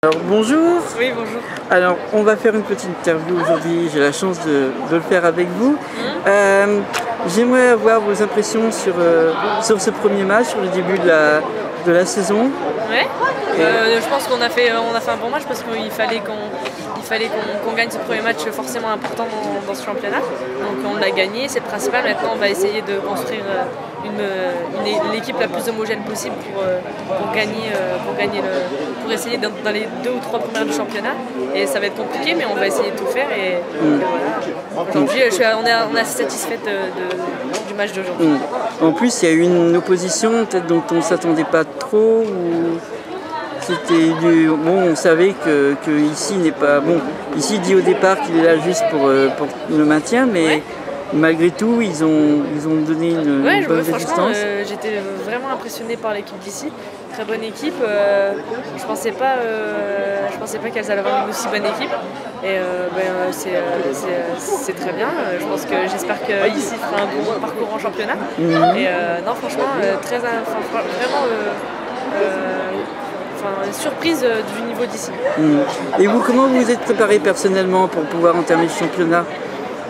Alors bonjour. Oui, bonjour. Alors on va faire une petite interview aujourd'hui, j'ai la chance de le faire avec vous. J'aimerais avoir vos impressions sur ce premier match, sur le début de la saison. Ouais. Je pense qu'on a fait un bon match parce qu'il fallait qu'on gagne ce premier match forcément important dans ce championnat. Donc on l'a gagné, c'est le principal. Maintenant on va essayer de construire l'équipe la plus homogène possible pour essayer dans les 2 ou 3 premières du championnat. Et ça va être compliqué, mais on va essayer de tout faire. Et voilà. Aujourd'hui, on est assez satisfaite du match d'aujourd'hui. En plus, il y a eu une opposition peut-être dont on ne s'attendait pas trop. C'était bon, on savait que ici n'est pas bon. Ici dit au départ qu'il est là juste pour le maintien, mais ouais. Malgré tout, ils ont donné une bonne résistance. J'étais vraiment impressionnée par l'équipe d'ici. Très bonne équipe. Je pensais pas qu'elles allaient avoir une aussi bonne équipe. Et c'est très bien. J'espère qu'ici fera un bon parcours en championnat. Et non, franchement, surprise du niveau d'ici. Et vous, comment vous vous êtes préparé personnellement pour pouvoir entamer le championnat?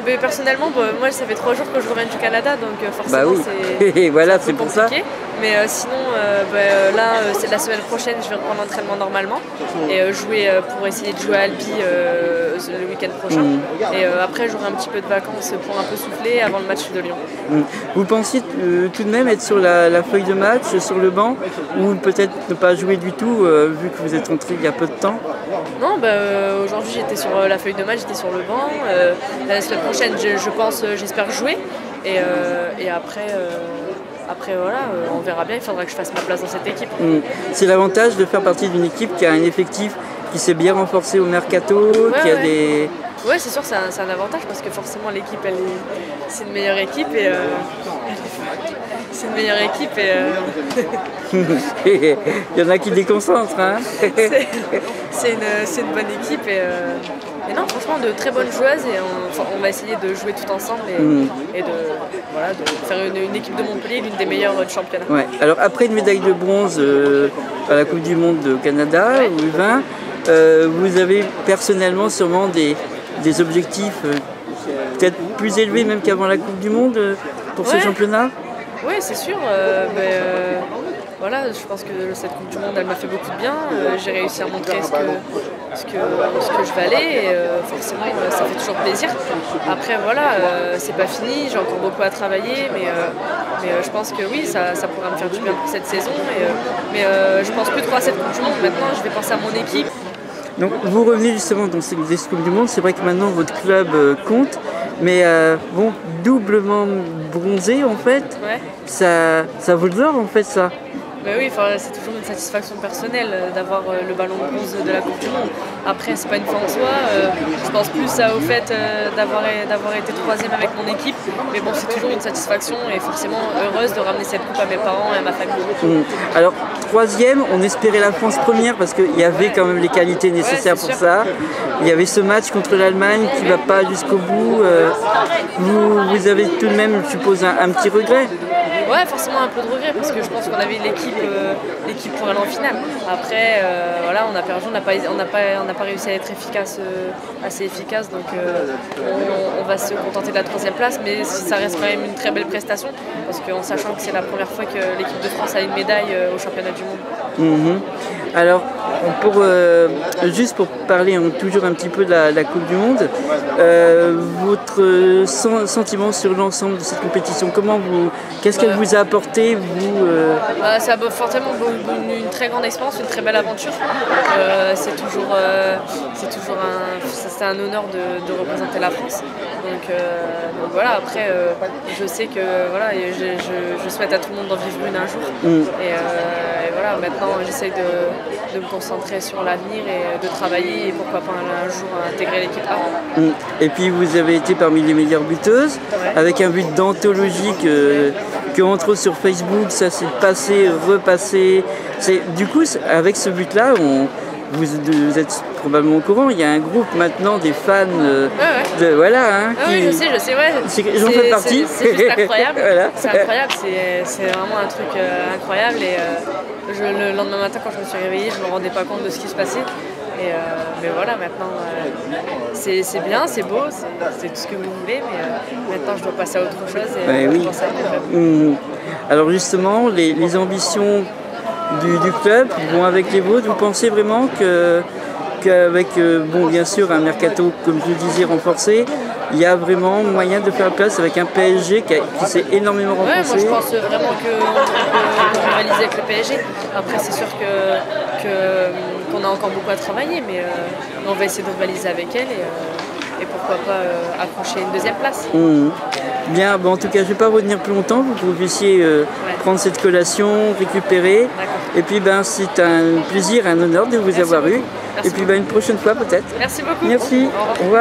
Mais personnellement, moi ça fait 3 jours que je reviens du Canada, donc forcément c'est pour ça. Mais sinon, là, c'est la semaine prochaine, je vais reprendre l'entraînement normalement et pour essayer de jouer à Albi le week-end prochain. Et après, j'aurai un petit peu de vacances pour un peu souffler avant le match de Lyon. Vous pensiez tout de même être sur la feuille de match, sur le banc, ou peut-être ne pas jouer du tout, vu que vous êtes rentré il y a peu de temps? Non, aujourd'hui j'étais sur la feuille de match, j'étais sur le banc. La semaine prochaine, j'espère jouer. Et après voilà, on verra bien, il faudra que je fasse ma place dans cette équipe. C'est l'avantage de faire partie d'une équipe qui a un effectif qui s'est bien renforcé au mercato, qui a des... Ouais, c'est sûr, c'est un avantage parce que forcément l'équipe, c'est une meilleure équipe et c'est une meilleure équipe et il y en a qui déconcentrent, hein. C'est une bonne équipe et non, franchement, de très bonnes joueuses et on va essayer de jouer tout ensemble et de faire une équipe de Montpellier, l'une des meilleures du championnat. Ouais. Alors après une médaille de bronze à la Coupe du Monde de Canada, au U20, vous avez personnellement sûrement des objectifs peut-être plus élevés même qu'avant la Coupe du Monde pour ce championnat? Oui, c'est sûr. Voilà, je pense que cette Coupe du Monde, elle m'a fait beaucoup de bien. J'ai réussi à montrer ce que je valais et forcément, ça fait toujours plaisir. Après, voilà, c'est pas fini, j'ai encore beaucoup à travailler, mais je pense que oui, ça pourra me faire du bien pour cette saison. Mais je pense plus trop à cette Coupe du Monde. Maintenant, je vais penser à mon équipe. Donc vous revenez justement dans cette Coupe du Monde, c'est vrai que maintenant votre club compte, mais bon, doublement bronzé en fait, ça vaut de l'or en fait ça. Ben oui, c'est toujours une satisfaction personnelle d'avoir le ballon de bronze de la Coupe du Monde. Après, c'est pas une fin en soi. Je pense plus au fait d'avoir été 3e avec mon équipe. Mais bon, c'est toujours une satisfaction et forcément heureuse de ramener cette coupe à mes parents et à ma famille. Alors, 3e, on espérait la France première parce qu'il y avait quand même les qualités nécessaires pour ça. Il y avait ce match contre l'Allemagne qui ne va pas jusqu'au bout. Vous avez tout de même, je suppose, un petit regret? Ouais, forcément un peu de regret parce que je pense qu'on avait l'équipe pour aller en finale. Après, voilà, on a perdu, on n'a pas réussi à être assez efficace, donc on va se contenter de la 3e place, mais ça reste quand même une très belle prestation parce qu'en sachant que c'est la première fois que l'équipe de France a une médaille au championnat du monde. Alors, juste pour parler toujours un petit peu de la Coupe du Monde, votre sentiment sur l'ensemble de cette compétition, qu'est-ce qu'elle vous a apporté, vous Ça a forcément une très grande expérience, une très belle aventure. C'est toujours un honneur de représenter la France. Donc voilà, après, je sais que voilà, je souhaite à tout le monde d'en vivre une un jour. Et voilà, maintenant j'essaye de me concentrer sur l'avenir et de travailler et pourquoi pas un jour intégrer l'équipe A. Et puis vous avez été parmi les meilleures buteuses, avec un but d'anthologie que entre autres sur Facebook, ça s'est passé, repassé. Du coup, avec ce but-là, vous êtes probablement au courant, il y a un groupe maintenant des fans oui, je sais, j'en fais partie. C'est juste incroyable. C'est incroyable, c'est vraiment un truc incroyable et le lendemain matin quand je me suis réveillée, je ne me rendais pas compte de ce qui se passait. Mais voilà, maintenant, c'est bien, c'est beau, c'est tout ce que vous voulez, mais maintenant je dois passer à autre chose et oui. penser à mon club. Alors justement, les ambitions du club vont avec les vôtres. Vous pensez vraiment qu'avec, bon, bien sûr, un mercato, comme je le disais, renforcé, il y a vraiment moyen de faire place avec un PSG qui s'est énormément renforcé? Ouais, moi je pense vraiment qu'on peut rivaliser avec le PSG. Après, c'est sûr qu'on a encore beaucoup à travailler, mais on va essayer de rivaliser avec elle et pourquoi pas accrocher une deuxième place. Bien, bon, en tout cas, je ne vais pas retenir plus longtemps pour que vous puissiez prendre cette collation, récupérer. Et puis, c'est un plaisir, un honneur de vous avoir eu. Merci et puis, une prochaine fois peut-être. Merci beaucoup. Merci. Au revoir.